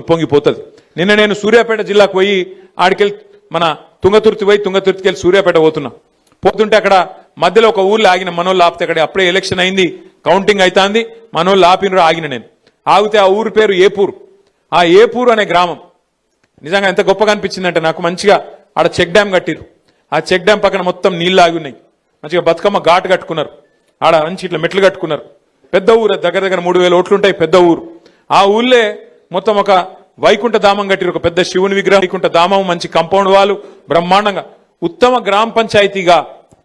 ఉప్పొంగిపోతుంది. నిన్న నేను సూర్యాపేట జిల్లాకు పోయి ఆడికెళ్ళి మన తుంగతుర్తి పోయి తుంగతుర్తికి వెళ్ళి సూర్యాపేట పోతుంటే అక్కడ మధ్యలో ఒక ఊర్లో ఆగిన మనోళ్ళు ఆపితే అక్కడ అప్పుడే ఎలక్షన్ అయింది, కౌంటింగ్ అవుతుంది, మనోళ్ళు ఆపినరు, ఆగిన నేను ఆగితే ఆ ఊరు పేరు ఏపూరు. ఆ ఏపూరు అనే గ్రామం నిజంగా ఎంత గొప్పగా అనిపించిందంటే నాకు, మంచిగా ఆడ చెక్ డ్యామ్ కట్టిరు. ఆ చెక్ డ్యామ్ పక్కన మొత్తం నీళ్లు ఆగి ఉన్నాయి, మంచిగా బతుకమ్మ ఘాటు కట్టుకున్నారు, ఆడ మంచి ఇట్లా మెట్లు కట్టుకున్నారు. పెద్ద ఊరు, దగ్గర దగ్గర 3000 ఓట్లుంటాయి, పెద్ద ఊరు. ఆ ఊళ్ళే మొత్తం ఒక వైకుంఠ ధామం కట్టిరు, ఒక పెద్ద శివుని విగ్రహం, వైకుంఠ ధామం, మంచి కాంపౌండ్ వాళ్ళు, బ్రహ్మాండంగా ఉత్తమ గ్రామ పంచాయతీగా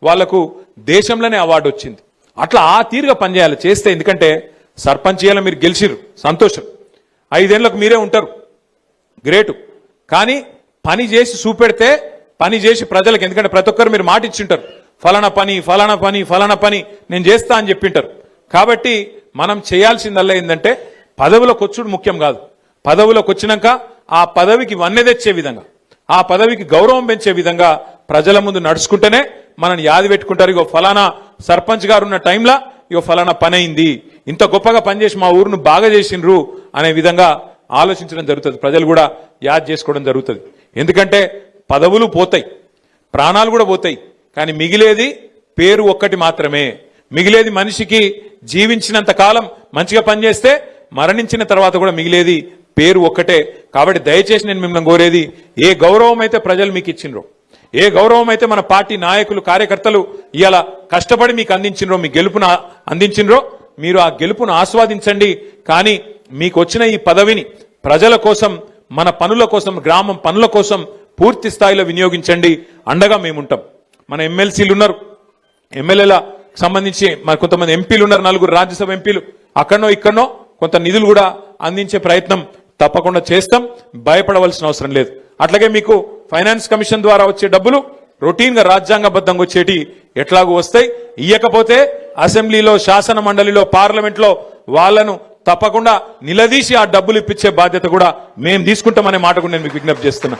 వాళ్లకు దేశంలోనే అవార్డు వచ్చింది. అట్లా ఆ తీరుగా పనిచేయాలి చేస్తే, ఎందుకంటే సర్పంచ్ చేయాలి, మీరు గెలిచిరు సంతోషం, 5 ఏళ్లకు మీరే ఉంటారు, గ్రేటు. కానీ పని చేసి చూపెడితే, పని చేసి ప్రజలకు, ఎందుకంటే ప్రతి ఒక్కరు మీరు మాట ఇచ్చింటారు, ఫలానా పని ఫలానా పని ఫలానా పని నేను చేస్తా అని చెప్పింటారు. కాబట్టి మనం చేయాల్సిందల్లా ఏంటంటే పదవులకు వచ్చుడు ముఖ్యం కాదు, పదవులకు వచ్చినాక ఆ పదవికి వన్నె తెచ్చే విధంగా, ఆ పదవికి గౌరవం పెంచే విధంగా ప్రజల ముందు నడుచుకుంటేనే మనని యాది పెట్టుకుంటారు. ఇగో ఫలానా సర్పంచ్ గారు ఉన్న టైంలో ఇగో ఫలానా పని అయింది, ఇంత గొప్పగా పనిచేసి మా ఊరును బాగా చేసిండ్రు అనే విధంగా ఆలోచించడం జరుగుతుంది, ప్రజలు కూడా యాద్ చేసుకోవడం జరుగుతుంది. ఎందుకంటే పదవులు పోతాయి, ప్రాణాలు కూడా పోతాయి, కానీ మిగిలేది పేరు ఒక్కటి మాత్రమే. మిగిలేది మనిషికి జీవించినంత కాలం మంచిగా పనిచేస్తే మరణించిన తర్వాత కూడా మిగిలేది పేరు ఒక్కటే. కాబట్టి దయచేసి నేను మిమ్మల్ని కోరేది, ఏ గౌరవం అయితే ప్రజలు మీకు ఇచ్చిండ్రో, ఏ గౌరవం అయితే మన పార్టీ నాయకులు కార్యకర్తలు ఇవాళ కష్టపడి మీకు అందించిండ్రో, మీ గెలుపును అందించిండ్రో, మీరు ఆ గెలుపును ఆస్వాదించండి. కానీ మీకు వచ్చిన ఈ పదవిని ప్రజల కోసం, మన పనుల కోసం, గ్రామం పనుల కోసం పూర్తి స్థాయిలో వినియోగించండి. అండగా మేముంటాం. మన ఎమ్మెల్సీలు ఉన్నారు, ఎమ్మెల్యేల సంబంధించి మరి కొంతమంది ఎంపీలు ఉన్నారు, 4 రాజ్యసభ ఎంపీలు, అక్కడనో ఇక్కడనో కొంత నిధులు కూడా అందించే ప్రయత్నం తప్పకుండా చేస్తాం, భయపడవలసిన అవసరం లేదు. అట్లాగే మీకు ఫైనాన్స్ కమిషన్ ద్వారా వచ్చే డబ్బులు రొటీన్ గా రాజ్యాంగబద్ధంగా వచ్చేటి ఎట్లాగూ వస్తాయి. ఇయ్యకపోతే అసెంబ్లీలో, శాసన మండలిలో, పార్లమెంట్ లో వాళ్లను తప్పకుండా నిలదీసి ఆ డబ్బులు ఇప్పించే బాధ్యత కూడా మేము తీసుకుంటామనే మాట కూడా నేను మీకు విజ్ఞప్తి చేస్తున్నా.